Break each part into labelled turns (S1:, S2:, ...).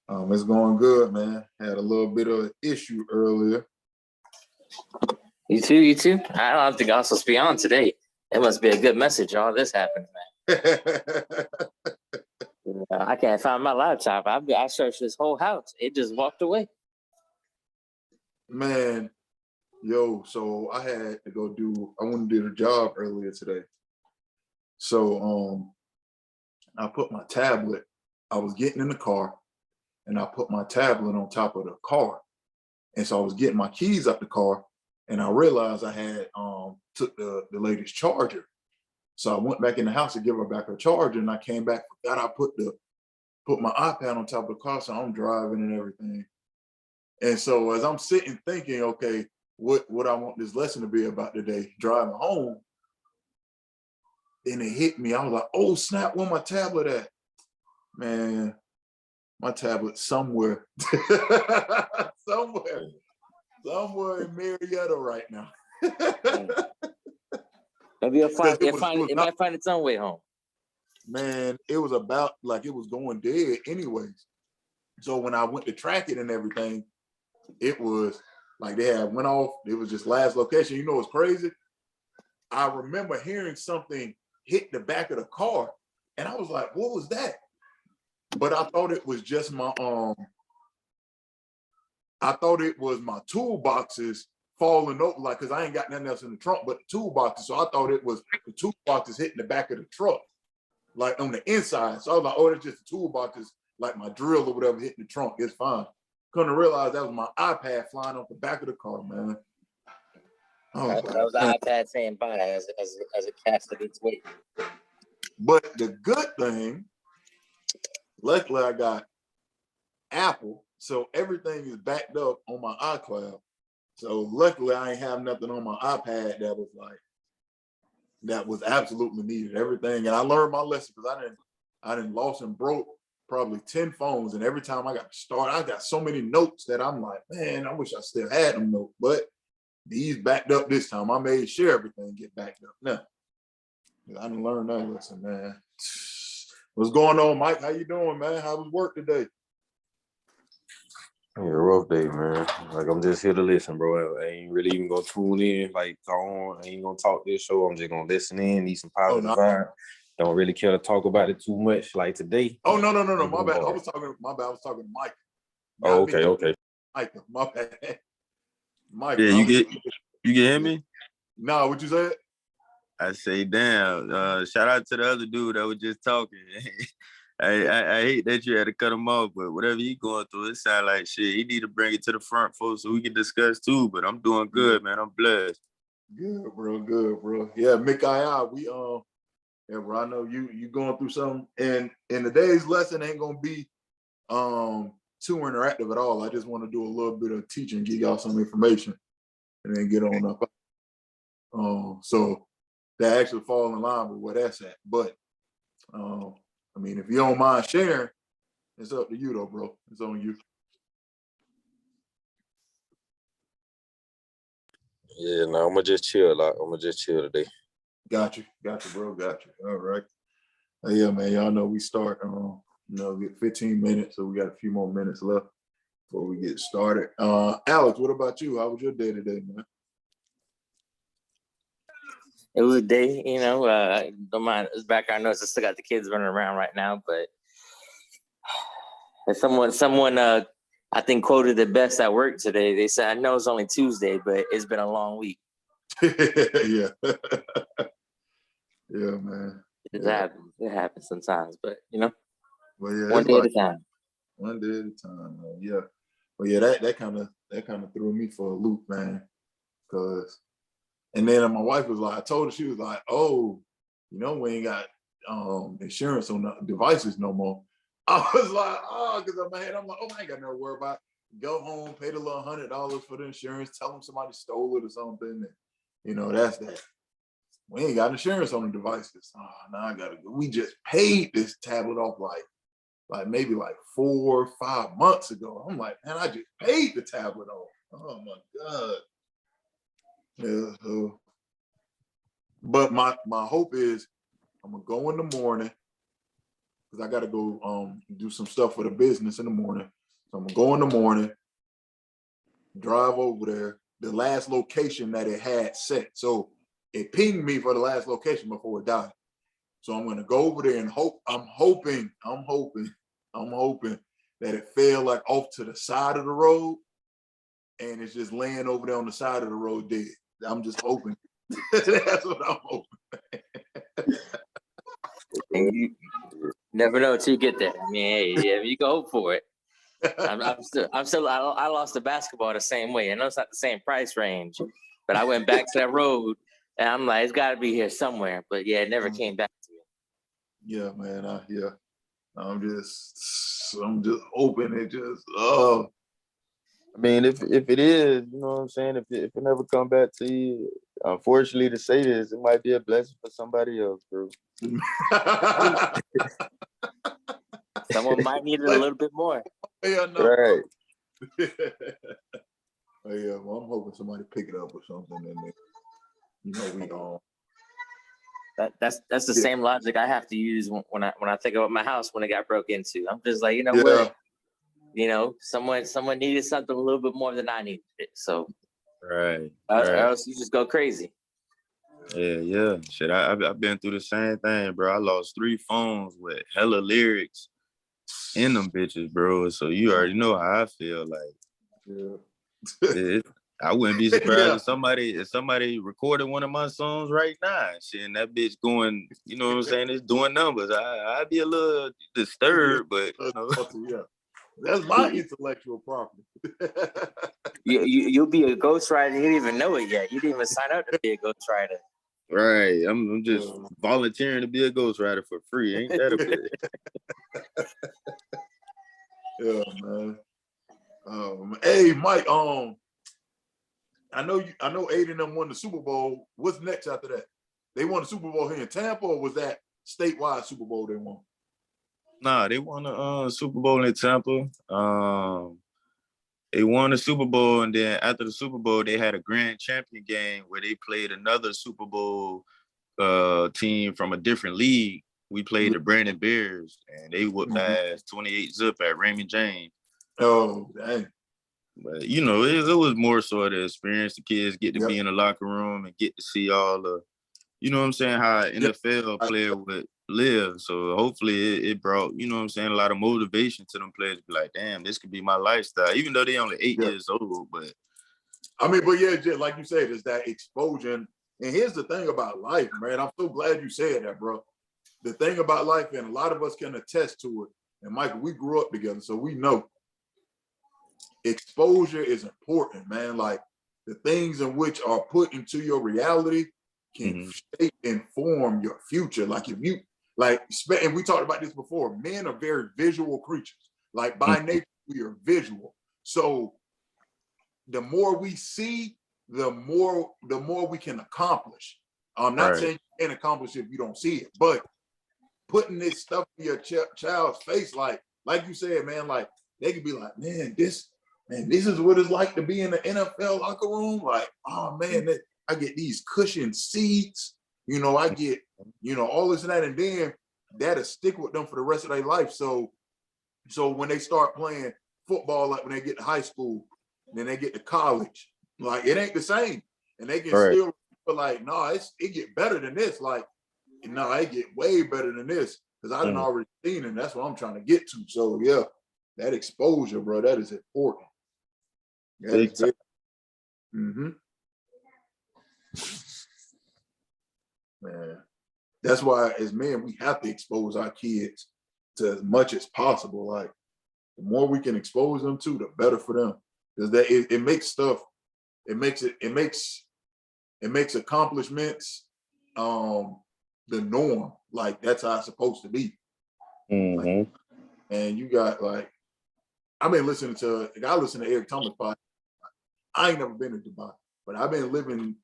S1: It's going good, man. Had a little bit of an issue earlier.
S2: You too. I don't have to also be on today. It must be a good message. All this happened, man. I can't find my laptop. I searched this whole house. It just walked away.
S1: Man, so I had to go I went to do the job earlier today. So I put my tablet, I was getting in the car and I put my tablet on top of the car. And so I was getting my keys out the car and I realized I had took the lady's charger. So I went back in the house to give her back her charger and I came back, forgot I put my iPad on top of the car, so I'm driving and everything. And so as I'm sitting thinking, okay, what I want this lesson to be about today, driving home, then it hit me. I was like, oh snap, where my tablet at? Man, my tablet somewhere. somewhere in Marietta right now.
S2: Maybe it might find its own way home.
S1: Man, it was about like it was going dead anyways. So when I went to track it and everything, it was like they had went off. It was just last location. You know what's crazy? I remember hearing something hit the back of the car, and I was like, "What was that?" But I thought it was just my I thought it was my toolboxes falling over, like because I ain't got nothing else in the trunk but the toolboxes. So I thought it was the toolboxes hitting the back of the truck, like on the inside. So I was like, "Oh, it's just the toolboxes, like my drill or whatever hitting the trunk. It's fine." Couldn't realize that was my iPad flying off the back of the car, man.
S2: Oh, that was the iPad saying bye as it casted its weight.
S1: But the good thing, luckily I got Apple, so everything is backed up on my iCloud. So luckily I ain't have nothing on my iPad that was absolutely needed. Everything, and I learned my lesson because I didn't lost and broke probably 10 phones, and every time I got to start, I got so many notes that I'm like, man, I wish I still had them notes, but these backed up this time. I made sure everything get backed up now. I didn't learn that lesson, man. What's going on, Mike? How you doing, man? How was work today?
S3: Yeah, rough day, man. Like, I'm just here to listen, bro. I ain't really even gonna tune in, like, I ain't gonna talk this show. I'm just gonna listen in, need some positive vibe. Don't really care to talk about it too much, like today.
S1: Oh, no. My bad. I was talking to Mike.
S3: Oh, okay.
S1: Mike, my bad. Mike.
S3: Yeah, you can hear me?
S1: No, what you said?
S3: I say, damn, shout out to the other dude that was just talking. I hate that you had to cut him off, but whatever he going through, it sound like shit. He need to bring it to the front, folks, so we can discuss too. But I'm doing good, man. I'm blessed.
S1: Good, bro. Yeah, Mikael, yeah, bro. I know you going through something, and today's lesson ain't gonna be too interactive at all. I just want to do a little bit of teaching, give y'all some information, and then get on up. So that actually fall in line with where that's at. But I mean, if you don't mind sharing, it's up to you though, bro. It's on you.
S3: Yeah, no, I'm gonna just chill today.
S1: Got you, bro. Got you. All right. Yeah, man. Y'all know we start. Get 15 minutes, so we got a few more minutes left before we get started. Alex, what about you? How was your day today, man?
S2: It was a day, don't mind this background noise. I still got the kids running around right now, but someone I think quoted it best at work today. They said, "I know it's only Tuesday, but it's been a long week."
S1: Yeah. Yeah, man.
S2: It happens. It happens sometimes, but
S1: well, yeah,
S2: one day at a time.
S1: One day at a time, man. Yeah. But yeah, that kind of threw me for a loop, man. And then my wife was like, I told her, she was like, "Oh, we ain't got insurance on the devices no more." I was like, "Oh," because in my head, I'm like, "Oh, I ain't got nothing to worry about. Go home, pay the little $100 for the insurance, tell them somebody stole it or something, and that's that. We ain't got insurance on the devices. Oh, now I gotta go. We just paid this tablet off like maybe 4 or 5 months ago. I'm like, man, I just paid the tablet off. Oh my God. Yeah. But my hope is I'm gonna go in the morning because I gotta go do some stuff for the business in the morning. So I'm gonna go in the morning, drive over there, the last location that it had set. So it pinged me for the last location before it died. So I'm gonna go over there and hope. I'm hoping that it fell like off to the side of the road, and it's just laying over there on the side of the road dead. I'm just hoping. That's what I'm hoping.
S2: And you never know until you get there. I mean, hey, yeah, you go for it. I lost the basketball the same way. I know it's not the same price range, but I went back to that road and I'm like, it's got to be here somewhere. But yeah, it never came back to me.
S1: Yeah, man. I'm just hoping it just.
S3: I mean, if it is, you know what I'm saying. If it never come back to you, unfortunately to say this, it might be a blessing for somebody else, bro.
S2: Someone might need it a little bit more.
S1: Yeah, no.
S3: Right.
S1: Yeah, well, I'm hoping somebody pick it up or something, and then, you know, we all.
S2: That's the same logic I have to use when I think about my house when it got broke into. I'm just like, you know
S1: Yeah.
S2: what? You know, someone needed something a little bit more than I needed it. So,
S3: Right.
S2: or
S3: Right.
S2: else you just go crazy.
S3: Yeah. Shit, I've been through the same thing, bro. I lost 3 phones with hella lyrics in them bitches, bro. So you already know how I feel. Like,
S1: Yeah.
S3: I wouldn't be surprised
S1: Yeah.
S3: if somebody recorded one of my songs right now. Shit, and that bitch going, you know what I'm saying? It's doing numbers. I'd be a little disturbed, but you know.
S1: Yeah. That's my intellectual property.
S2: You'll be a ghostwriter. You didn't even know it yet. You didn't even sign up to be a ghostwriter.
S3: Right. I'm just volunteering to be a ghostwriter for free. Ain't that a bit?
S1: Yeah, man. Hey, Mike. I know Aiden them won the Super Bowl. What's next after that? They won the Super Bowl here in Tampa, or was that statewide Super Bowl they won?
S3: Nah, they won the Super Bowl in Tampa. They won the Super Bowl, and then after the Super Bowl, they had a grand champion game where they played another Super Bowl team from a different league. We played the Brandon Bears, and they whooped ass 28-0 at Raymond James.
S1: Oh, dang.
S3: But, you know, it was more so the experience. The kids get to be in the locker room and get to see all the, you know what I'm saying, how an NFL player would live. So hopefully it brought, you know what I'm saying, a lot of motivation to them players to be like, damn, this could be my lifestyle, even though they only 8 years old. But
S1: I mean, but yeah, just like you said, it's that exposure. And here's the thing about life, man. I'm so glad you said that, bro. The thing about life, and a lot of us can attest to it. And Michael, we grew up together, so we know exposure is important, man. Like the things in which are put into your reality can shape and form your future. Like if you and we talked about this before, men are very visual creatures. Like by nature, we are visual. So the more we see, the more we can accomplish. I'm not saying you can't accomplish if you don't see it, but putting this stuff in your child's face, like you said, man, like they could be like, man, this is what it's like to be in the NFL locker room. Like, oh man, I get these cushioned seats, you know, I get, you know, all this and that, and then that'll stick with them for the rest of their life. So when they start playing football, like when they get to high school, then they get to college, like it ain't the same, and they can still feel like, no, it get better than this. Like, no, it get way better than this because I done already seen it. And that's what I'm trying to get to. So yeah, that exposure, bro, that is important. That is very, man. That's why as men, we have to expose our kids to as much as possible. Like the more we can expose them to, the better for them. Because that it makes stuff, it makes accomplishments the norm. Like that's how it's supposed to be. Like, and you got like, I've been listening to, I listen to Eric Thomas podcast. I ain't never been to Dubai, but I've been living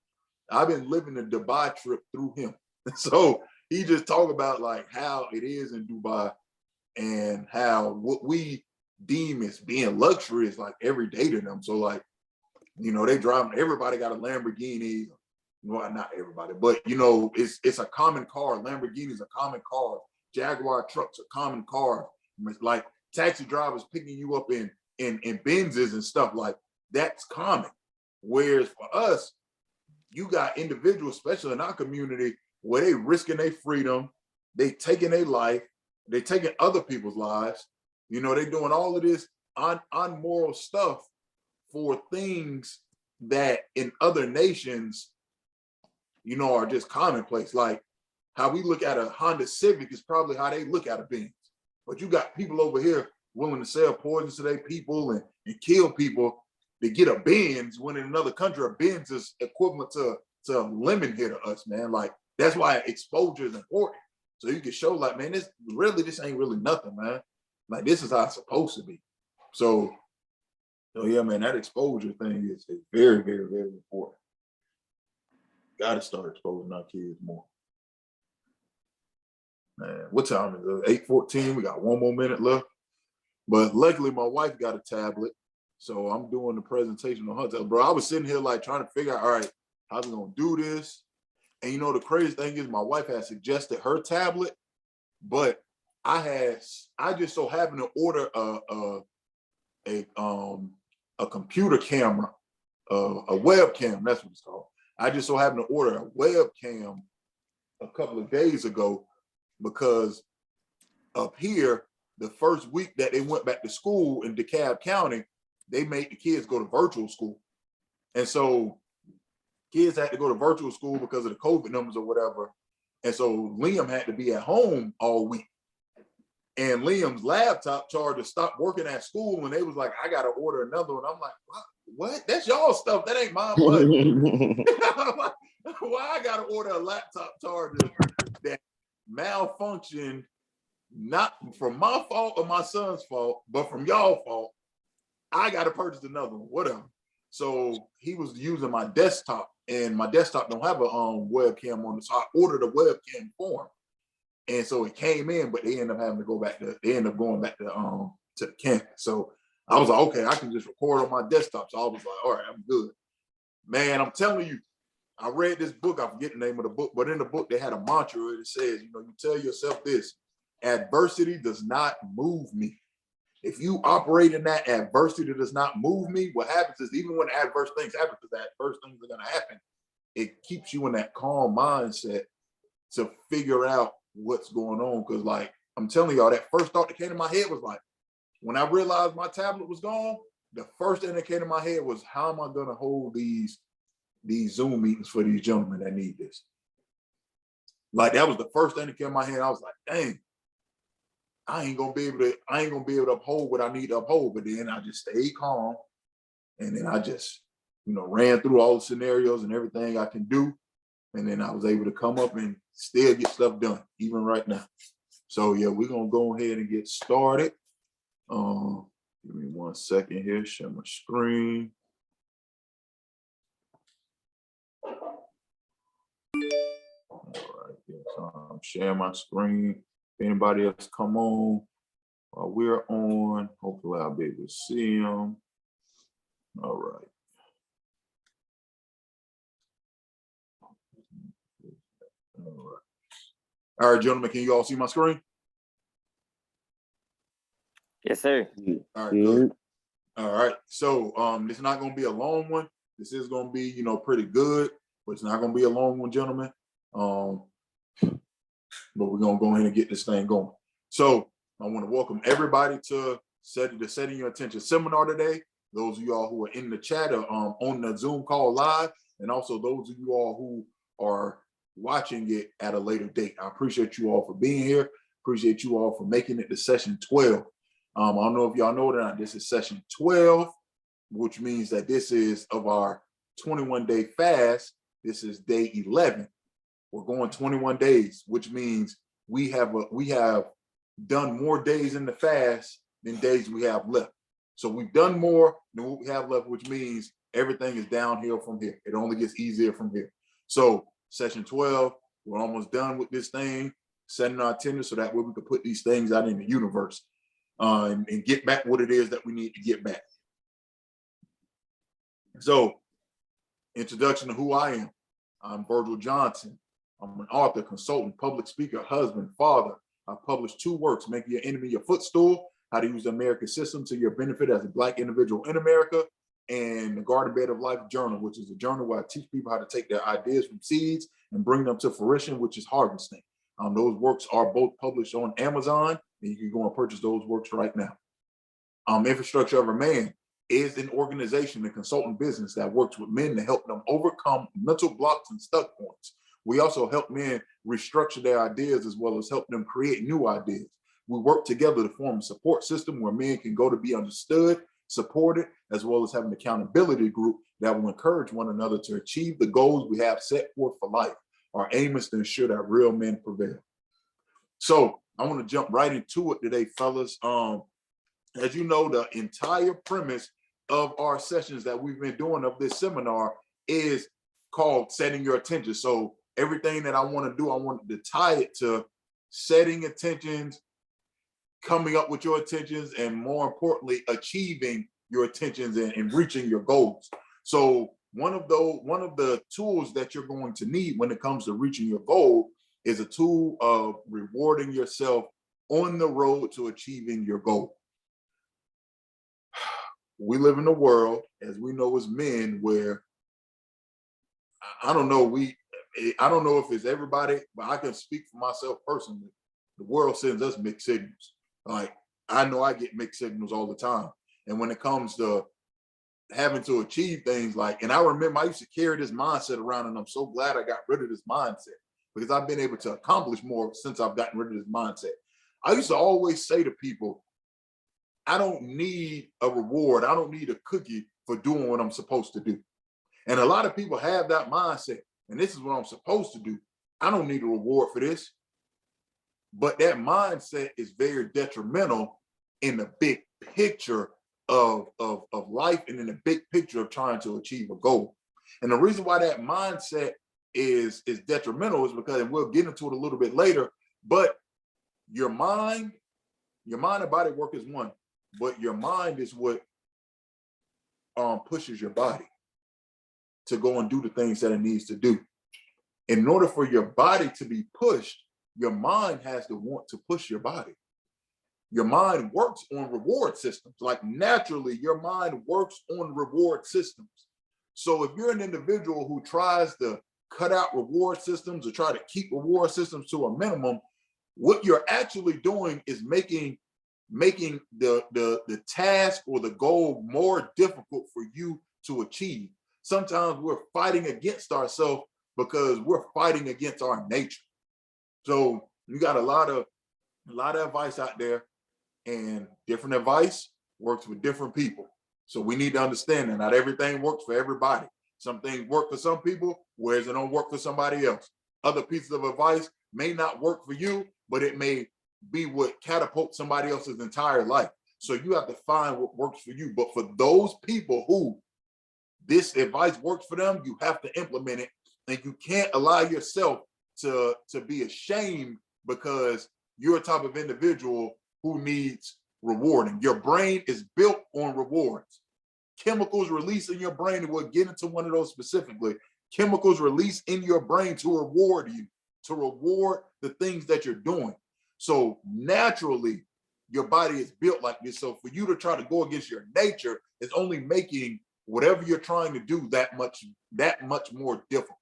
S1: the Dubai trip through him. So he just talk about like how it is in Dubai and how what we deem as being luxury is like every day to them. So like, you know, they drive, everybody got a Lamborghini. Well, not everybody, but you know, it's a common car. Lamborghini is a common car Jaguar trucks are common cars. Like taxi drivers picking you up in Benzes and stuff like that's common. Whereas for us, you got individuals, especially in our community, where they risking their freedom, they taking their life, they taking other people's lives. You know, they doing all of this unmoral stuff for things that in other nations, you know, are just commonplace. Like how we look at a Honda Civic is probably how they look at a Benz. But you got people over here willing to sell poison to their people and kill people to get a Benz, when in another country, a Benz is equivalent to a lemon here to us, man. Like, that's why exposure is important. So you can show like, man, this ain't really nothing, man. Like, this is how it's supposed to be. So yeah, man, that exposure thing is very, very, very important. Got to start exposing our kids more. Man, what time is it? 8:14. We got 1 more minute left. But luckily, my wife got a tablet, so I'm doing the presentation on her tablet. Bro, I was sitting here like trying to figure out, all right, how we gonna do this? And you know, the crazy thing is, my wife had suggested her tablet, but I just so happened to order a computer camera, a webcam. That's what it's called. I just so happened to order a webcam a couple of days ago, because up here, the first week that they went back to school in DeKalb County, they made the kids go to virtual school. And so kids had to go to virtual school because of the COVID numbers or whatever. And so Liam had to be at home all week. And Liam's laptop charger stopped working at school, and they was like, I got to order another one. I'm like, what? That's y'all stuff. That ain't my money. Why I got to order a laptop charger that malfunctioned, not from my fault or my son's fault, but from y'all fault? I got to purchase another one, whatever. So he was using my desktop, and my desktop don't have a webcam on it. So I ordered a webcam for him. And so it came in, but they ended up having to go back to, they ended up going back to the campus. So I was like, okay, I can just record on my desktop. So I was like, all right, I'm good. Man, I'm telling you, I read this book, I forget the name of the book, but in the book, they had a mantra that says, you know, you tell yourself this: adversity does not move me. If you operate in that adversity does not move me, what happens is, even when adverse things happen, because adverse things are going to happen, it keeps you in that calm mindset to figure out what's going on. Because, like, I'm telling y'all, that first thought that came to my head was like, when I realized my tablet was gone, the first thing that came to my head was, how am I going to hold these Zoom meetings for these gentlemen that need this? Like, that was the first thing that came to my head. I was like, dang, I ain't gonna be able to uphold what I need to uphold. But then I just stayed calm, and then I just, you know, ran through all the scenarios and everything I can do, and then I was able to come up and still get stuff done, even right now. So yeah, we're gonna go ahead and get started. Give me 1 second here, share my screen. All right, yes, I'm sharing my screen. If anybody else come on while we're on, hopefully I'll be able to see them. All right. All right, gentlemen, can you all see my screen?
S2: Yes, sir.
S1: All right, good. All right, so this is not going to be a long one. This is going to be, you know, pretty good, but it's not going to be a long one, gentlemen. But we're going to go ahead and get this thing going. So I want to welcome everybody to the Setting Your Attention seminar today. Those of you all who are in the chat or on the Zoom call live, and also those of you all who are watching it at a later date. I appreciate you all for being here. Appreciate you all for making it to session 12. I don't know if y'all know that this is session 12, which means that this is of our 21-day fast. This is day 11. We're going 21 days, which means we have done more days in the fast than days we have left. So we've done more than what we have left, which means everything is downhill from here. It only gets easier from here. So session 12, we're almost done with this thing, setting our attendance so that way we can put these things out in the universe and get back what it is that we need to get back. So, introduction to who I am. I'm Virgil Johnson. I'm an author, consultant, public speaker, husband, father. I published 2 works, Making Your Enemy Your Footstool, How to Use the American System to Your Benefit as a Black Individual in America, and the Garden Bed of Life Journal, which is a journal where I teach people how to take their ideas from seeds and bring them to fruition, which is harvesting. Those works are both published on Amazon, and you can go and purchase those works right now. Infrastructure of a Man is an organization, a consultant business that works with men to help them overcome mental blocks and stuck points. We also help men restructure their ideas as well as help them create new ideas. We work together to form a support system where men can go to be understood, supported, as well as have an accountability group that will encourage one another to achieve the goals we have set forth for life. Our aim is to ensure that real men prevail. So I want to jump right into it today, fellas. As you know, the entire premise of our sessions that we've been doing of this seminar is called Setting Your Intentions. So everything that I want to do, I want to tie it to setting intentions, coming up with your intentions, and more importantly, achieving your intentions and reaching your goals. So one of the tools that you're going to need when it comes to reaching your goal is a tool of rewarding yourself on the road to achieving your goal. We live in a world, as we know as men, where I don't know if it's everybody, but I can speak for myself personally. The world sends us mixed signals. Like, I know I get mixed signals all the time. And when it comes to having to achieve things, like, and I remember I used to carry this mindset around, and I'm so glad I got rid of this mindset because I've been able to accomplish more since I've gotten rid of this mindset. I used to always say to people, I don't need a reward. I don't need a cookie for doing what I'm supposed to do. And a lot of people have that mindset, and this is what I'm supposed to do. I don't need a reward for this. But that mindset is very detrimental in the big picture of life and in the big picture of trying to achieve a goal. And the reason why that mindset is detrimental is because, and we'll get into it a little bit later, but your mind and body work as one, but your mind is what pushes your body to go and do the things that it needs to do. In order for your body to be pushed, your mind has to want to push your body. Your mind works on reward systems. Like, naturally, your mind works on reward systems. So if you're an individual who tries to cut out reward systems or try to keep reward systems to a minimum, what you're actually doing is making the task or the goal more difficult for you to achieve. Sometimes we're fighting against ourselves because we're fighting against our nature. So you got a lot of advice out there, and different advice works with different people. So we need to understand that not everything works for everybody. Some things work for some people, whereas it don't work for somebody else. Other pieces of advice may not work for you, but it may be what catapults somebody else's entire life. So you have to find what works for you. But for those people who this advice works for them, you have to implement it, and you can't allow yourself to be ashamed because you're a type of individual who needs rewarding. Your brain is built on rewards. Chemicals released in your brain, and we'll get into one of those specifically. Chemicals released in your brain to reward you, to reward the things that you're doing. So naturally, your body is built like this. So for you to try to go against your nature is only making whatever you're trying to do that much more difficult.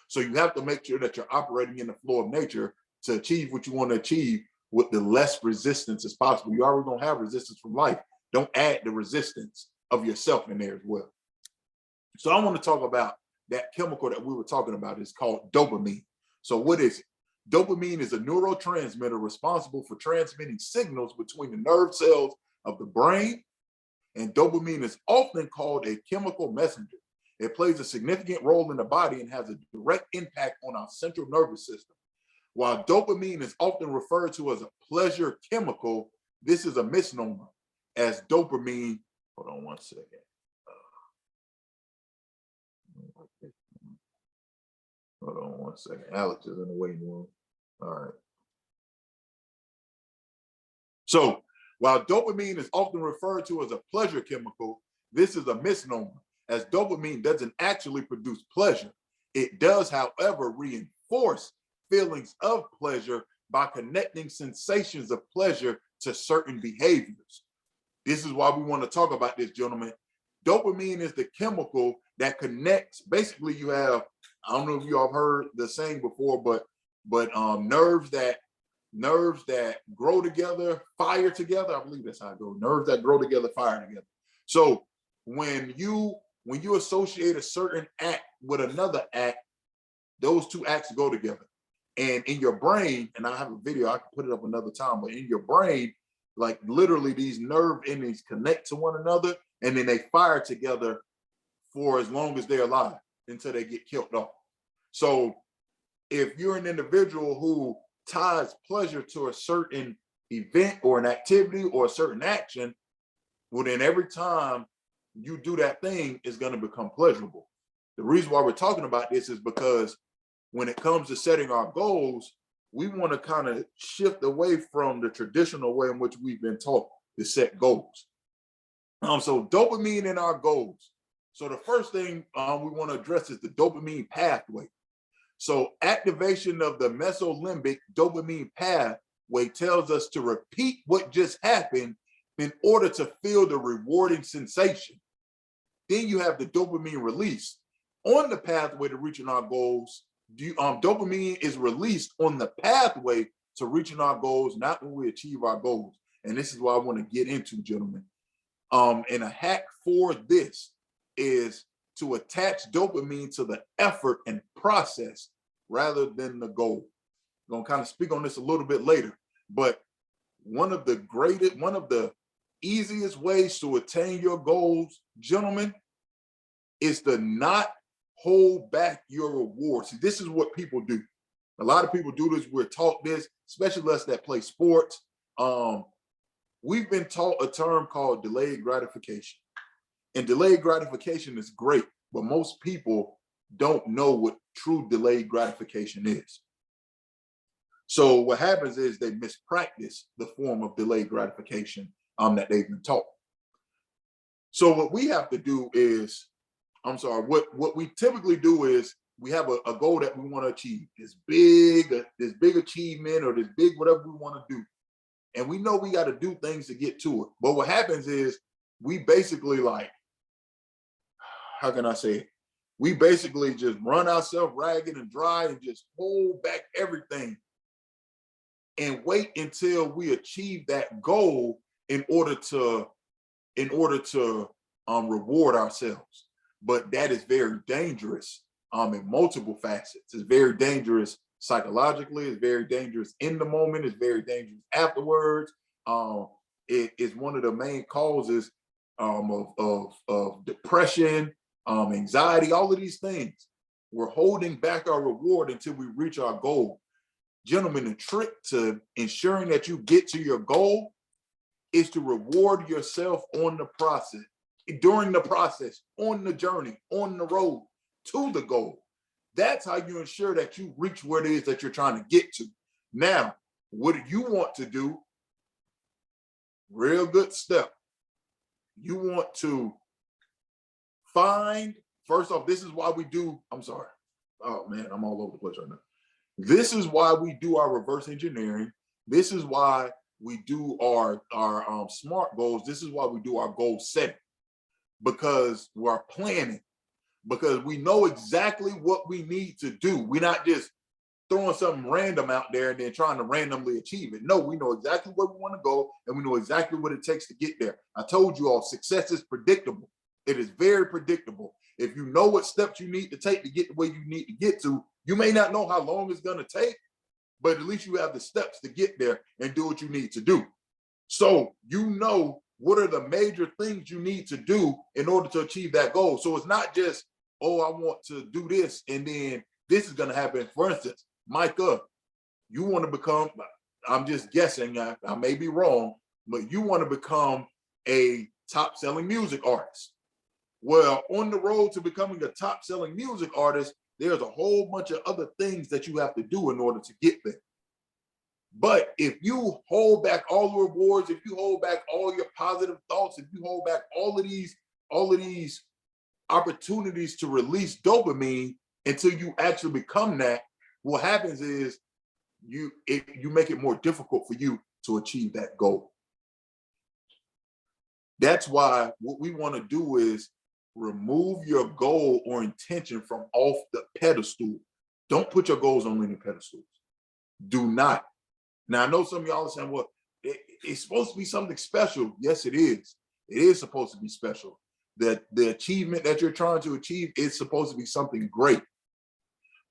S1: So you have to make sure that you're operating in the flow of nature to achieve what you want to achieve with the less resistance as possible. You already don't have resistance from life. Don't add the resistance of yourself in there as well. So I want to talk about that chemical that we were talking about. It's called dopamine. So what is it? Dopamine is a neurotransmitter responsible for transmitting signals between the nerve cells of the brain, and dopamine is often called a chemical messenger. It plays a significant role in the body and has a direct impact on our central nervous system. While dopamine is often referred to as a pleasure chemical, this is a misnomer, as dopamine, hold on one second. Hold on one second. Alex is in the waiting room. All right. So while dopamine is often referred to as a pleasure chemical, this is a misnomer, as dopamine doesn't actually produce pleasure. It does, however, reinforce feelings of pleasure by connecting sensations of pleasure to certain behaviors. This is why we want to talk about this, gentlemen. Dopamine is the chemical that connects. Basically, you have, I don't know if you all heard the saying before, but nerves that grow together, fire together. I believe that's how it goes. Nerves that grow together, fire together. So when you associate a certain act with another act, those two acts go together. And in your brain, and I have a video, I can put it up another time, but in your brain, like literally these nerve endings connect to one another, and then they fire together for as long as they're alive until they get killed off. So if you're an individual who ties pleasure to a certain event or an activity or a certain action, well, then every time you do that thing, it's going to become pleasurable. The reason why we're talking about this is because when it comes to setting our goals, we want to kind of shift away from the traditional way in which we've been taught to set goals. So dopamine in our goals. So the first thing we want to address is the dopamine pathway. So activation of the mesolimbic dopamine pathway tells us to repeat what just happened in order to feel the rewarding sensation. Then you have the dopamine release. On the pathway to reaching our goals, dopamine is released on the pathway to reaching our goals, not when we achieve our goals. And this is what I want to get into, gentlemen. And a hack for this is to attach dopamine to the effort and process rather than the goal. I'm going to kind of speak on this a little bit later, but one of the easiest ways to attain your goals, gentlemen, is to not hold back your rewards. See, this is what people do. A lot of people do this. We're taught this, especially us that play sports. We've been taught a term called delayed gratification. And delayed gratification is great, but most people don't know what true delayed gratification is. So what happens is they mispractice the form of delayed gratification that they've been taught. So what we have to do is, what we typically do is we have a goal that we want to achieve, this big achievement or this big whatever we want to do. And we know we got to do things to get to it. But what happens is we basically how can I say it? We basically just run ourselves ragged and dry and just hold back everything and wait until we achieve that goal in order to reward ourselves. But that is very dangerous in multiple facets. It's very dangerous psychologically, it's very dangerous in the moment, it's very dangerous afterwards. It is one of the main causes of depression, anxiety, all of these things. We're holding back our reward until we reach our goal. Gentlemen, the trick to ensuring that you get to your goal is to reward yourself on the process, during the process, on the journey, on the road to the goal. That's how you ensure that you reach where it is that you're trying to get to. Now, what do you want to do? Real good step. You want to find, first off, this is why we do, oh man, I'm all over the place right now. This is why we do our reverse engineering. This is why we do our SMART goals. This is why we do our goal setting, because we're planning, because we know exactly what we need to do. We're not just throwing something random out there and then trying to randomly achieve it. No, we know exactly where we want to go and we know exactly what it takes to get there. I told you all, success is predictable. It is very predictable. If you know what steps you need to take to get the way you need to get to, you may not know how long it's going to take, but at least you have the steps to get there and do what you need to do. So you know what are the major things you need to do in order to achieve that goal. So it's not just, oh, I want to do this and then this is going to happen. For instance, Micah, you want to become, I'm just guessing, I may be wrong, but you want to become a top-selling music artist. Well, on the road to becoming a top-selling music artist, there's a whole bunch of other things that you have to do in order to get there. But if you hold back all the rewards, if you hold back all your positive thoughts, if you hold back all of these opportunities to release dopamine until you actually become that, what happens is you make it more difficult for you to achieve that goal. That's why what we want to do is remove your goal or intention from off the pedestal. Don't put your goals on any pedestals. Do not. Now, I know some of y'all are saying, well, it's supposed to be something special. Yes, it is. It is supposed to be special. That the achievement that you're trying to achieve is supposed to be something great.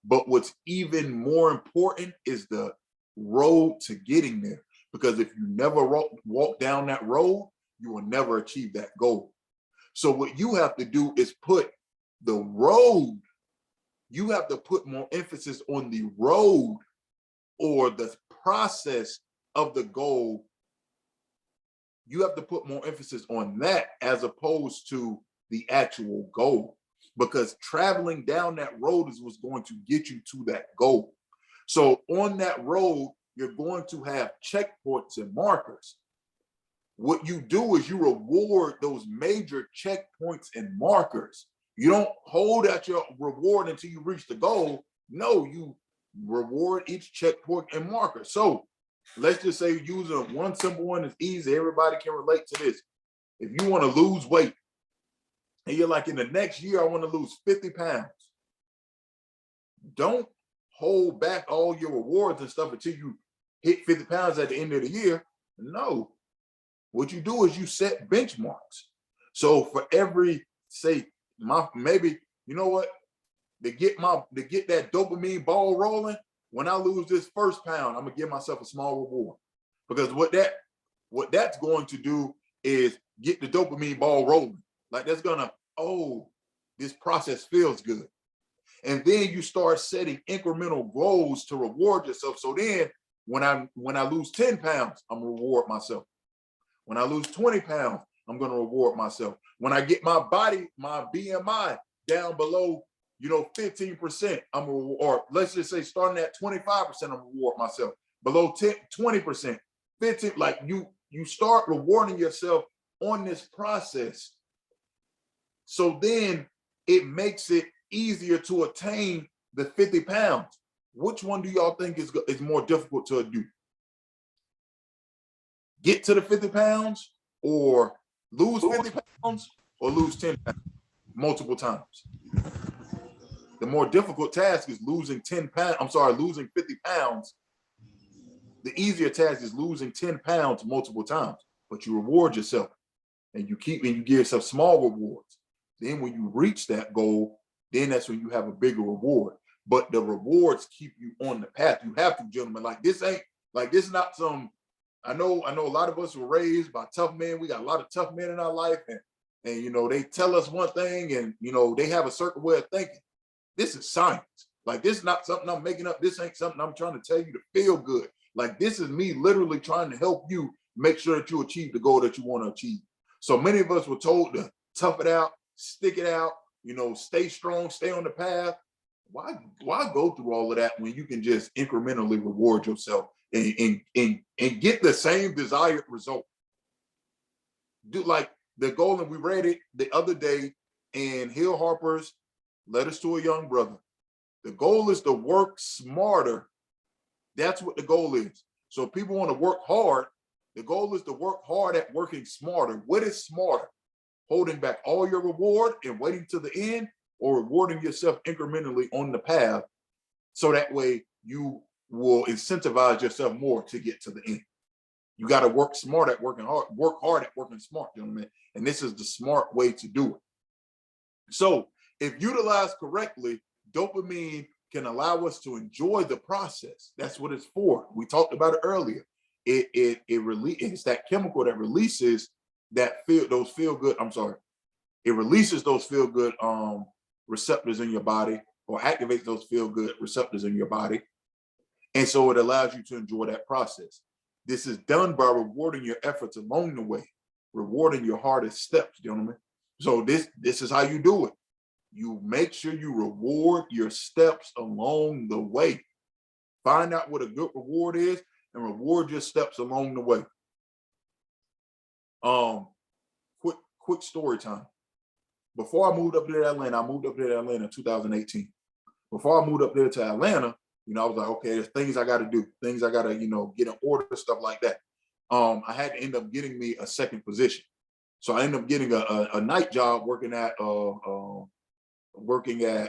S1: But what's even more important is the road to getting there. Because if you never walk down that road, you will never achieve that goal. So what you have to do is put the road, you have to put more emphasis on the road or the process of the goal. You have to put more emphasis on that as opposed to the actual goal, because traveling down that road is what's going to get you to that goal. So on that road, you're going to have checkpoints and markers. What you do is you reward those major checkpoints and markers. You don't hold out your reward until you reach the goal. No, you reward each checkpoint and marker. So let's just say using one simple one is easy. Everybody can relate to this. If you want to lose weight and you're like, in the next year, I want to lose 50 pounds. Don't hold back all your rewards and stuff until you hit 50 pounds at the end of the year. No. What you do is you set benchmarks. So for every, say, maybe, you know what, to get that dopamine ball rolling, when I lose this first pound, I'm gonna give myself a small reward. Because what that's going to do is get the dopamine ball rolling. Like that's gonna, oh, this process feels good. And then you start setting incremental goals to reward yourself. So then when I lose 10 pounds, I'm gonna reward myself. When I lose 20 pounds, I'm going to reward myself. When I get my BMI down below, 15%, or let's just say starting at 25%, I'm going to reward myself. Below 20%, 15, like you start rewarding yourself on this process. So then it makes it easier to attain the 50 pounds. Which one do y'all think is more difficult to do? Get to the 50 pounds or lose 50 pounds or lose 10 pounds multiple times? The more difficult task is losing 10 pounds. I'm sorry, losing 50 pounds. The easier task is losing 10 pounds multiple times, but you reward yourself and you give yourself small rewards. Then when you reach that goal, then that's when you have a bigger reward. But the rewards keep you on the path. You have to, gentlemen. This is not some, I know a lot of us were raised by tough men. We got a lot of tough men in our life, and they tell us one thing, and they have a certain way of thinking. This is science. This is not something I'm making up. This ain't something I'm trying to tell you to feel good. This is me literally trying to help you make sure that you achieve the goal that you want to achieve. So many of us were told to tough it out, stick it out, stay strong, stay on the path. Why go through all of that when you can just incrementally reward yourself and get the same desired result? Do like the goal, and we read it the other day in Hill Harper's Letters to a Young Brother. The goal is to work smarter. That's what the goal is. So if people want to work hard, the goal is to work hard at working smarter. What is smarter? Holding back all your reward and waiting to the end, or rewarding yourself incrementally on the path, so that way you will incentivize yourself more to get to the end. You got to work smart at working hard, work hard at working smart, gentlemen. And this is the smart way to do it. So if utilized correctly, dopamine can allow us to enjoy the process. That's what it's for. We talked about it earlier. It's that chemical that releases those feel good. It releases those feel good receptors in your body, or activates those feel good receptors in your body. And so it allows you to enjoy that process. This is done by rewarding your efforts along the way, rewarding your hardest steps, gentlemen. So this is how you do it. You make sure you reward your steps along the way. Find out what a good reward is and reward your steps along the way. Quick story time. Before I moved up there to Atlanta, in 2018. Before I moved up there to Atlanta, You know, I was like, okay, there's things I got to do, things I got to, you know, get in order, stuff like that. I had to end up getting me a second position. So I ended up getting a night job working at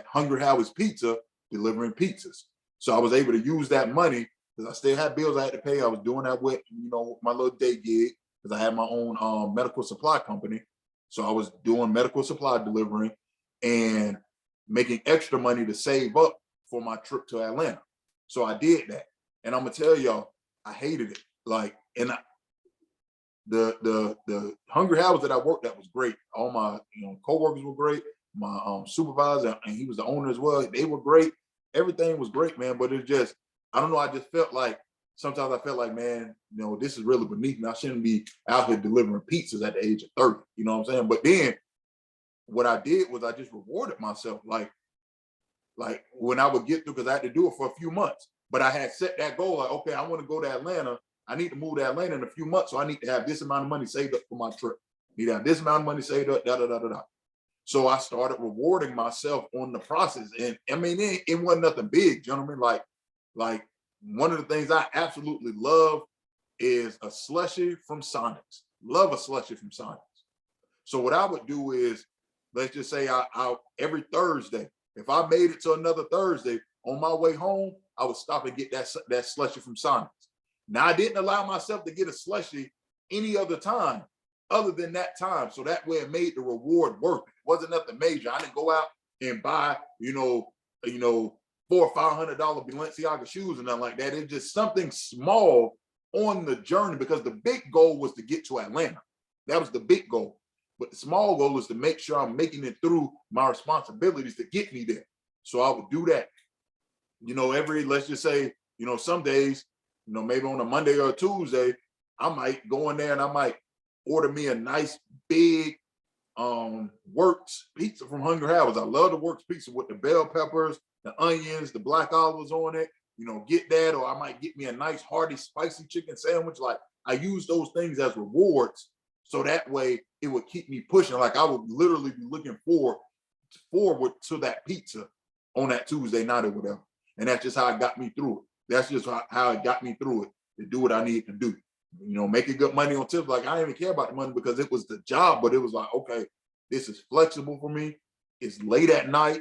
S1: Hungry Howie's Pizza, delivering pizzas. So I was able to use that money because I still had bills I had to pay. I was doing that with, you know, my little day gig because I had my own medical supply company. So I was doing medical supply delivering and making extra money to save up for my trip to Atlanta. So I did that. And I'm gonna tell y'all, I hated it. Like, and the Hungry House that I worked at was great. All my, you know, coworkers were great. My supervisor, and he was the owner as well. They were great. Everything was great, man. But it just, I don't know. I just felt like sometimes I felt like, man, you know, this is really beneath me. I shouldn't be out here delivering pizzas at the age of 30. You know what I'm saying? But then what I did was I just rewarded myself. Like when I would get through, because I had to do it for a few months. But I had set that goal, like, okay, I want to go to Atlanta. I need to move to Atlanta in a few months. So I need to have this amount of money saved up for my trip. I need to have this amount of money saved up, da da da da da. So I started rewarding myself on the process. And I mean, it wasn't nothing big, gentlemen. Like one of the things I absolutely love is a slushie from Sonics. Love a slushie from Sonics. So what I would do is, let's just say I every Thursday, if I made it to another Thursday, on my way home, I would stop and get that slushie from Sonics. Now I didn't allow myself to get a slushie any other time other than that time. So that way it made the reward worth it. It wasn't nothing major. I didn't go out and buy, you know, $400 or $500 Balenciaga shoes or nothing like that. It's just something small on the journey, because the big goal was to get to Atlanta. That was the big goal. But the small goal is to make sure I'm making it through my responsibilities to get me there. So I would do that. You know, let's just say, you know, some days, you know, maybe on a Monday or a Tuesday, I might go in there and I might order me a nice big Works pizza from Hungry House. I love the Works pizza with the bell peppers, the onions, the black olives on it. You know, get that, or I might get me a nice hearty spicy chicken sandwich. Like, I use those things as rewards, so that way it would keep me pushing. Like, I would literally be looking forward to that pizza on that Tuesday night or whatever. And that's just how it got me through it. That's just how it got me through it, to do what I need to do. You know, making good money on tips. Like, I didn't even care about the money because it was the job, but it was like, okay, this is flexible for me. It's late at night,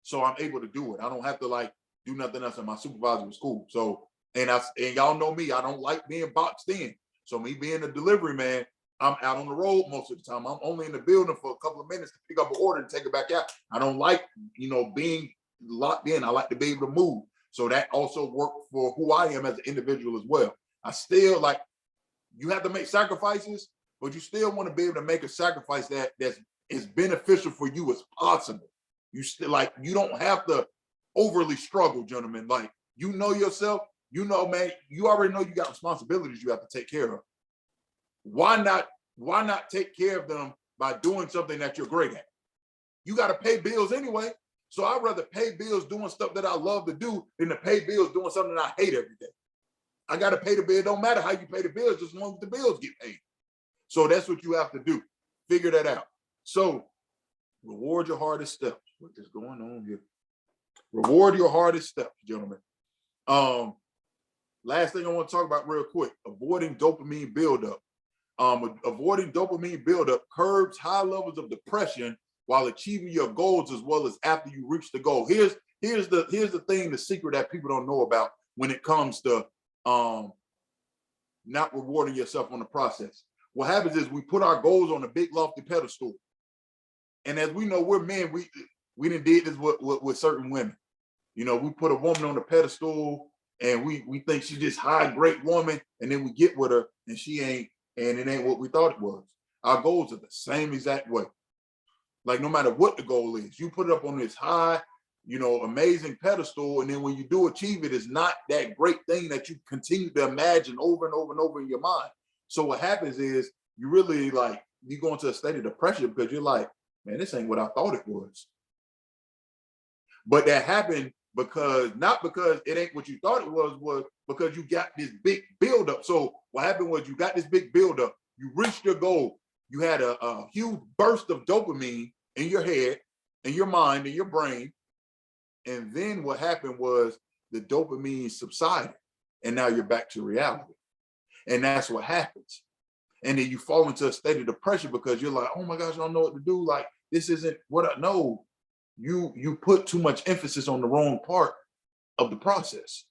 S1: so I'm able to do it. I don't have to like do nothing else. And my supervisor was cool. So, and y'all know me, I don't like being boxed in. So me being a delivery man, I'm out on the road most of the time. I'm only in the building for a couple of minutes to pick up an order and take it back out. I don't like, you know, being locked in. I like to be able to move. So that also worked for who I am as an individual as well. I still, like, you have to make sacrifices, but you still want to be able to make a sacrifice that's as beneficial for you as possible. You still, like, you don't have to overly struggle, gentlemen. Like, you know yourself, you know, man, you already know you got responsibilities you have to take care of. Why not take care of them by doing something that you're great at? You got to pay bills anyway. So I'd rather pay bills doing stuff that I love to do than to pay bills doing something that I hate every day. I got to pay the bill. It don't matter how you pay the bills, just as long as the bills get paid. So that's what you have to do. Figure that out. So reward your hardest steps. What is going on here? Reward your hardest steps, gentlemen. Last thing I want to talk about real quick, avoiding dopamine buildup. Avoiding dopamine buildup curbs high levels of depression while achieving your goals, as well as after you reach the goal. Here's the thing, the secret that people don't know about when it comes to not rewarding yourself on the process. What happens is we put our goals on a big lofty pedestal, and as we know, we're men. We done did this with certain women. You know, we put a woman on the pedestal, and we think she's this high, great woman, and then we get with her, and she ain't, and it ain't what we thought it was. Our goals are the same exact way. Like, no matter what the goal is, you put it up on this high, you know, amazing pedestal, and then when you do achieve it, it's not that great thing that you continue to imagine over and over and over in your mind. So what happens is you really, like, you go into a state of depression because you're like, man, this ain't what I thought it was. But that happened not because it ain't what you thought it was because you got this big buildup. So what happened was you got this big buildup, you reached your goal, you had a huge burst of dopamine in your head, in your mind, in your brain. And then what happened was the dopamine subsided, and now you're back to reality. And that's what happens. And then you fall into a state of depression because you're like, oh my gosh, I don't know what to do. Like, this isn't what I know. You put too much emphasis on the wrong part of the process.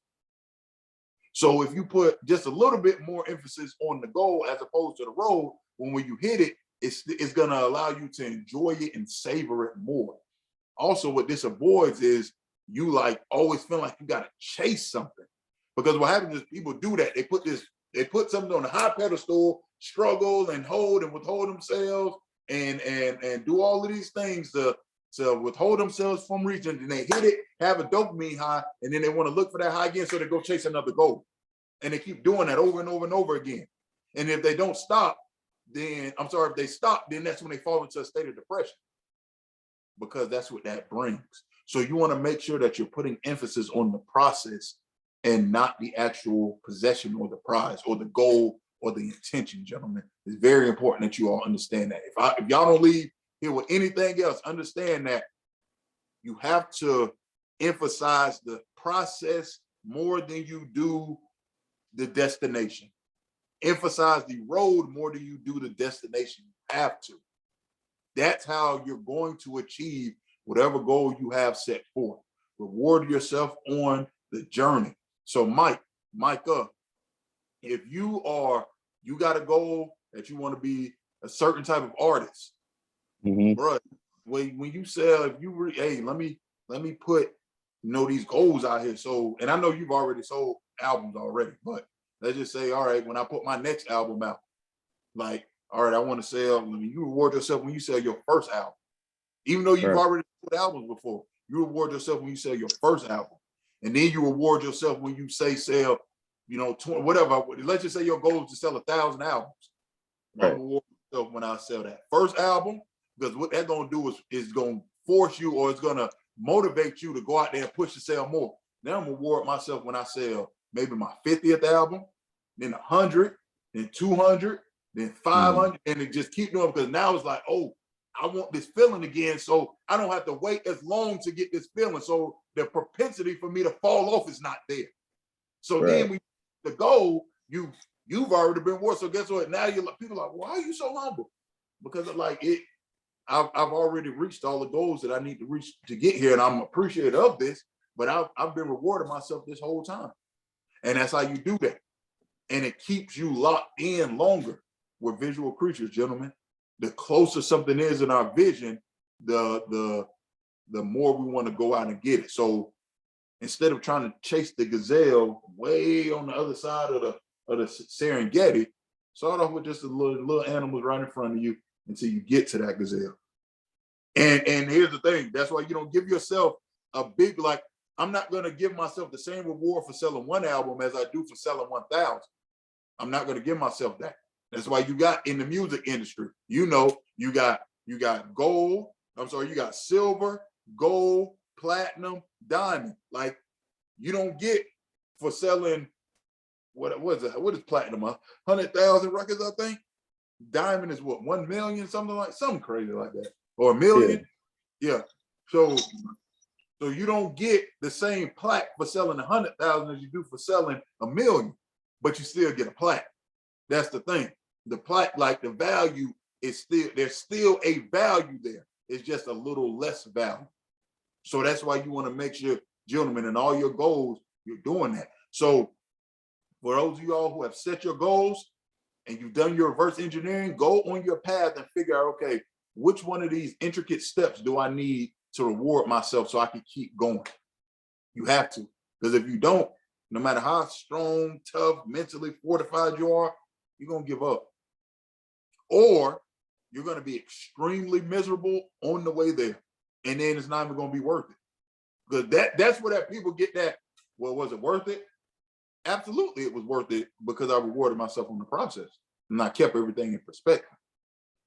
S1: So if you put just a little bit more emphasis on the goal as opposed to the road, when you hit it, it's going to allow you to enjoy it and savor it more. Also, what this avoids is you like always feel like you got to chase something, because what happens is people do that. They put something on a high pedestal, struggle and hold and withhold themselves and do all of these things to withhold themselves from reaching. And they hit it, have a dopamine high, and then they want to look for that high again, so they go chase another goal. And they keep doing that over and over and over again. And if they don't stop, then if they stop, then that's when they fall into a state of depression, because that's what that brings. So you want to make sure that you're putting emphasis on the process and not the actual possession or the prize or the goal or the intention, gentlemen. It's very important that you all understand that. If y'all don't leave here with anything else, understand that you have to emphasize the process more than you do the destination. Emphasize the road more than you do the destination. You have to. That's how you're going to achieve whatever goal you have set forth. Reward yourself on the journey. So Micah, if you got a goal that you want to be a certain type of artist, bro, when you sell, if you hey, let me put these goals out here. So, and I know you've already sold albums already, but let's just say, all right, when I put my next album out, like, all right, I want to sell. You reward yourself when you sell your first album, even though you've already put albums before. You reward yourself when you sell your first album, and then you reward yourself when you sell, 20, whatever. Let's just say your goal is to sell 1,000 albums. Right. I reward myself when I sell that first album, because what that's gonna do is gonna force you, or it's gonna motivate you to go out there and push to sell more. Then I'm gonna reward myself when I sell maybe my 50th album, then 100, then 200, then 500, and it just keep doing, because now it's like, oh, I want this feeling again, so I don't have to wait as long to get this feeling. So the propensity for me to fall off is not there. So then the goal, you've already been rewarded. So guess what? Now people are like, why are you so humble? Because I've already reached all the goals that I need to reach to get here, and I'm appreciative of this. But I've been rewarding myself this whole time, and that's how you do that. And it keeps you locked in longer. We're visual creatures, gentlemen. The closer something is in our vision, the more we want to go out and get it. So instead of trying to chase the gazelle way on the other side of the Serengeti, start off with just the little animals right in front of you until you get to that gazelle. And here's the thing, that's why you don't give yourself a big, like, I'm not going to give myself the same reward for selling one album as I do for selling 1,000. I'm not going to give myself that. That's why you got in the music industry, you got gold, you got silver, gold, platinum, diamond. Like, you don't get for selling, what is platinum? 100,000 records, I think. Diamond is what, 1 million, something crazy like that, or 1 million. Yeah. So you don't get the same plaque for selling 100,000 as you do for selling 1 million, but you still get a plaque. That's the thing. The plaque, like, the value is there's still a value there. It's just a little less value. So that's why you want to make sure, gentlemen, in all your goals, you're doing that. So for those of you all who have set your goals and you've done your reverse engineering, go on your path and figure out, okay, which one of these intricate steps do I need to reward myself so I can keep going? You have to, because if you don't, no matter how strong, tough, mentally fortified you are, you're going to give up. Or you're going to be extremely miserable on the way there. And then it's not even going to be worth it. Because that's where that people get that, well, was it worth it? Absolutely, it was worth it, because I rewarded myself on the process and I kept everything in perspective.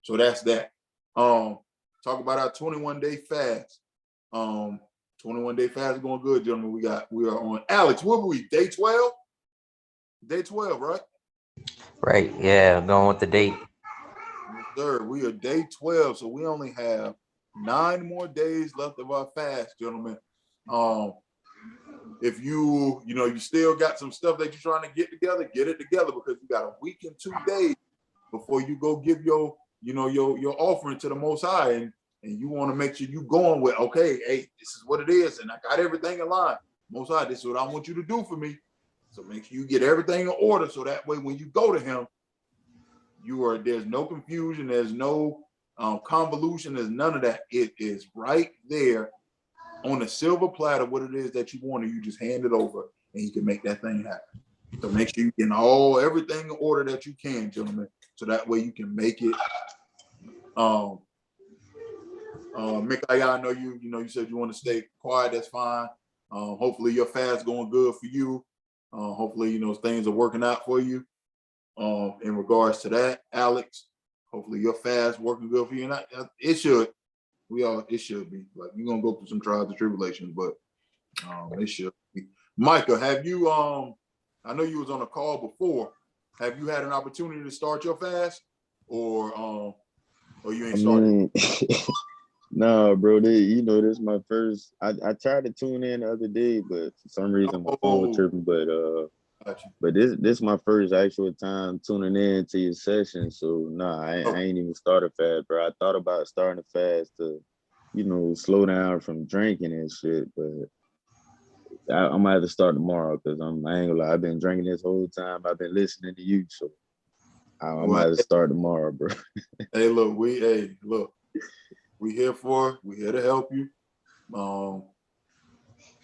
S1: So that's that. Talk about our 21-day fast. 21-day fast is going good, gentlemen. We are on, Alex, what were we, day 12? Day 12, right?
S2: Right, yeah, going with the date.
S1: Yes, sir. We are day 12, so we only have 9 more days left of our fast, gentlemen. if you still got some stuff that you're trying to get together, get it together, because you got a week and 2 days before you go give your offering to the Most High, and you want to make sure you going with, okay, hey, this is what it is, and I got everything in line. Most High, this is what I want you to do for me. So make sure you get everything in order, so that way when you go to him, there's no confusion, there's no convolution, there's none of that. It is right there on a silver platter what it is that you want, and you just hand it over, and you can make that thing happen. So make sure you get everything in order that you can, gentlemen, so that way you can make it. Mikaya, I know you said you want to stay quiet. That's fine. Hopefully your fast going good for you. Hopefully things are working out for you. In regards to that, Alex, hopefully your fast working good for you. And it should. It should be. Like, you're gonna go through some trials and tribulations, but it should be. Micah, have you I know you was on a call before. Have you had an opportunity to start your fast, or you ain't started?
S3: No, bro. This is my first. I tried to tune in the other day, but for some reason my phone was tripping. But this my first actual time tuning in to your session. So I ain't even started fast, bro. I thought about starting a fast to, slow down from drinking and shit, but I might have to start tomorrow, because I ain't gonna lie, I've been drinking this whole time. I've been listening to you, so I might have to start tomorrow, bro.
S1: Hey, look, we here to help you.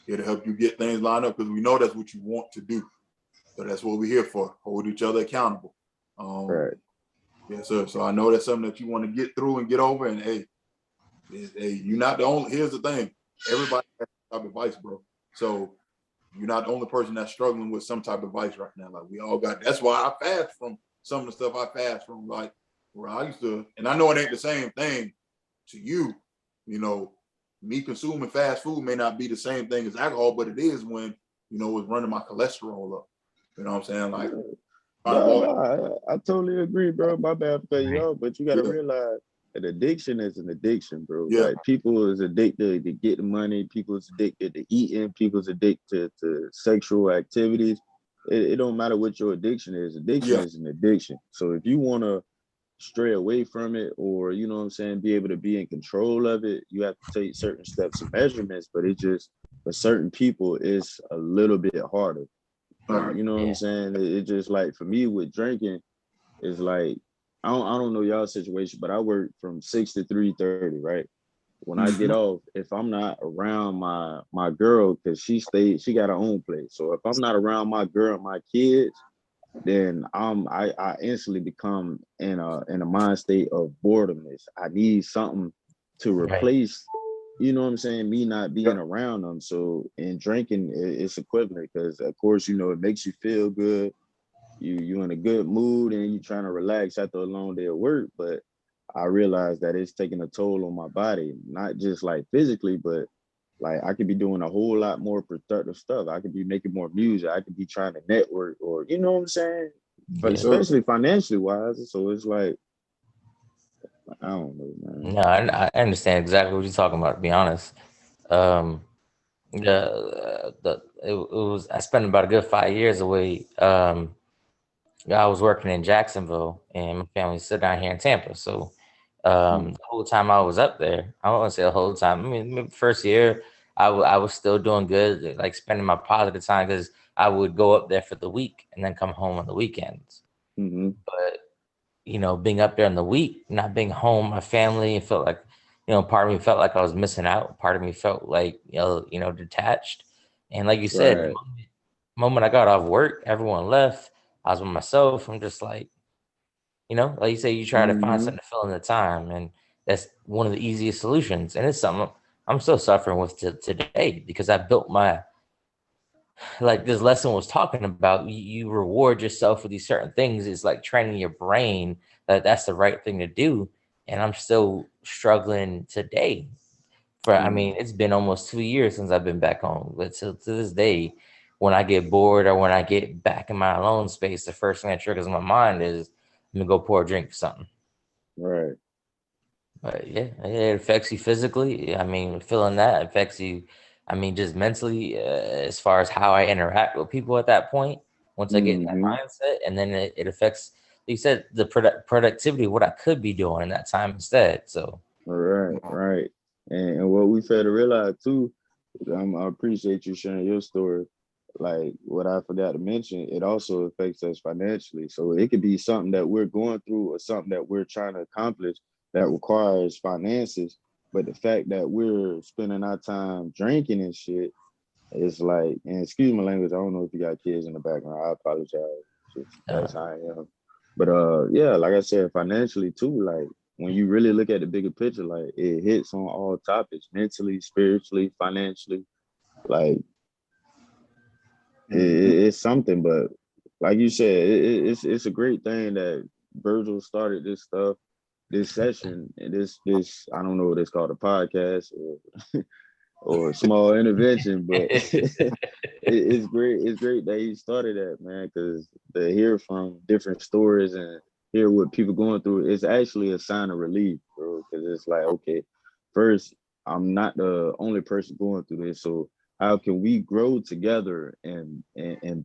S1: Here to help you get things lined up, because we know that's what you want to do. So that's what we're here for. Hold each other accountable.
S3: Right.
S1: Yes, sir. So I know that's something that you want to get through and get over. And hey, you're not the only. Here's the thing: everybody has some type of vice, bro. So you're not the only person that's struggling with some type of vice right now. Like, we all got. That's why I fast from some of the stuff I fast from. Like, where I used to, and I know it ain't the same thing to you. Me consuming fast food may not be the same thing as alcohol, but it is when it's running my cholesterol up. You know what I'm saying? Like,
S3: I totally agree, bro. My bad for cutting you off, but you got to realize that addiction is an addiction, bro.
S1: Yeah.
S3: Like, people is addicted to getting money. People is addicted to eating. People's addicted to sexual activities. It don't matter what your addiction is. Addiction is an addiction. So if you want to stray away from it, or be able to be in control of it, you have to take certain steps and measurements. But it just, for certain people, it's a little bit harder. You know what I'm saying? It just, like, for me with drinking, it's like, I don't know y'all's situation, but I work from 6 to 3:30, right? When I get off, if I'm not around my girl, because she got her own place. So if I'm not around my girl and my kids, then I instantly become in a mind state of boredomness. I need something to replace, you know what I'm saying, me not being around them. So in drinking, it's equivalent, because of course, it makes you feel good. You in a good mood, and you trying to relax after a long day of work. But I realized that it's taking a toll on my body, not just like physically, but like I could be doing a whole lot more productive stuff. I could be making more music. I could be trying to network, or you know what I'm saying? But especially financially wise. So it's like, I don't know, man.
S2: No, I understand exactly what you're talking about, to be honest. It was, I spent about a good 5 years away. I was working in Jacksonville, and my family's still down here in Tampa. So the whole time I was up there, I won't say the whole time. I mean, maybe first year, I was still doing good, like spending my positive time, because I would go up there for the week and then come home on the weekends. But being up there in the week, not being home, my family, it felt like, part of me felt like I was missing out. Part of me felt like, detached. And like you said, the moment I got off work, everyone left. I was with myself. I'm just like, like you say, you try to find something to fill in the time, and that's one of the easiest solutions. And it's something I'm still suffering with today, because I built like this lesson was talking about. You reward yourself with these certain things. It's like training your brain that that's the right thing to do. And I'm still struggling today. I mean, it's been almost 2 years since I've been back home, but to this day, when I get bored or when I get back in my alone space, the first thing that triggers my mind is, I'm gonna go pour a drink for something.
S3: Right.
S2: But yeah, it affects you physically. I mean, feeling that affects you. I mean, just mentally, as far as how I interact with people at that point, once I get in that mindset, and then it affects, like you said, the productivity, what I could be doing in that time instead. So,
S3: right. And what we fail to realize too, I appreciate you sharing your story. Like what I forgot to mention, it also affects us financially. So it could be something that we're going through or something that we're trying to accomplish that requires finances. But the fact that we're spending our time drinking and shit, it's like, and excuse my language, I don't know if you got kids in the background. I apologize. That's how I am. But yeah, like I said, financially too, like when you really look at the bigger picture, like it hits on all topics, mentally, spiritually, financially. Like it's something, but like you said, it's a great thing that Virgil started this stuff, this session, and this I don't know what it's called, a podcast or a small intervention, but it's great. It's great that he started that, man, because to hear from different stories and hear what people going through is actually a sign of relief, bro. Because it's like, okay, first, I'm not the only person going through this, so how can we grow together and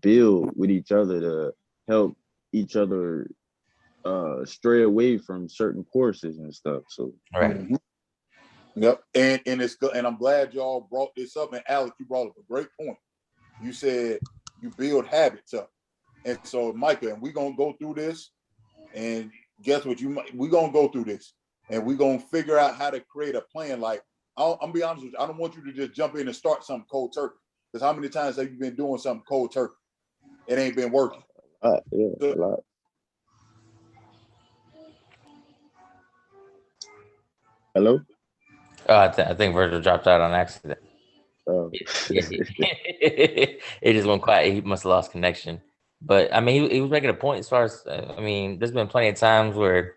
S3: build with each other to help each other stray away from certain courses and stuff. So
S2: right.
S1: Yep, and it's good, and I'm glad y'all brought this up. And Alex, you brought up a great point. You said you build habits up, and so Micah, and we're gonna go through this. And guess what? We're gonna go through this, and we're gonna figure out how to create a plan. Like I'm gonna be honest with you, I don't want you to just jump in and start something cold turkey. Because how many times have you been doing something cold turkey? It ain't been working.
S3: Yeah, a lot. Hello?
S2: I think Virgil dropped out on accident. It just went quiet. He must have lost connection. But I mean, he was making a point as far as, I mean, there's been plenty of times where,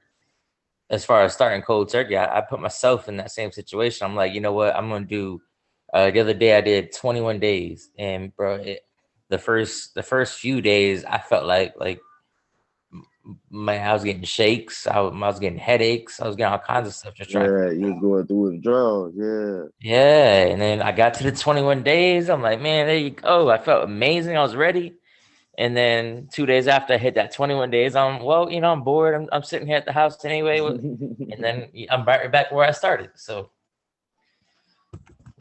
S2: as far as starting cold turkey, I put myself in that same situation. I'm like, you know what? I'm going to do, the other day I did 21 days. And bro, the first few days, I felt like I was getting shakes. I was getting headaches. I was getting all kinds of stuff just trying.
S3: Yeah, you was going through withdrawals.
S2: Yeah. And then I got to the 21 days. I'm like, man, there you go. I felt amazing. I was ready. And then 2 days after I hit that 21 days, I'm bored. I'm sitting here at the house anyway. And then I'm right back where I started. So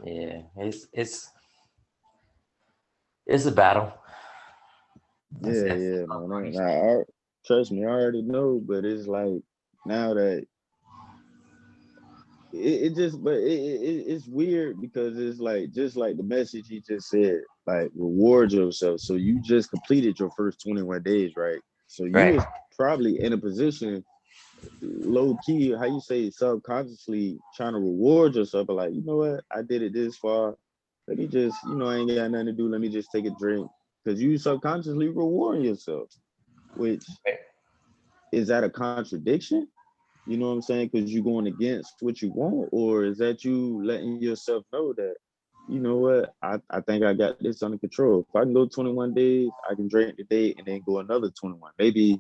S2: yeah, it's a battle.
S3: Yeah, man. Trust me, I already know, but it's like now that it's weird because it's like just like the message he just said, like reward yourself. So you just completed your first 21 days, right? So you
S2: Right.
S3: was probably in a position, low key, how you say, subconsciously trying to reward yourself, but like, you know what, I did it this far. Let me just, I ain't got nothing to do. Let me just take a drink. Because you subconsciously rewarding yourself, which is that a contradiction? You know what I'm saying? Because you're going against what you want, or is that you letting yourself know that, you know what, I think I got this under control. If I can go 21 days, I can drink today and then go another 21, maybe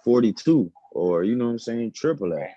S3: 42, or you know what I'm saying, triple that.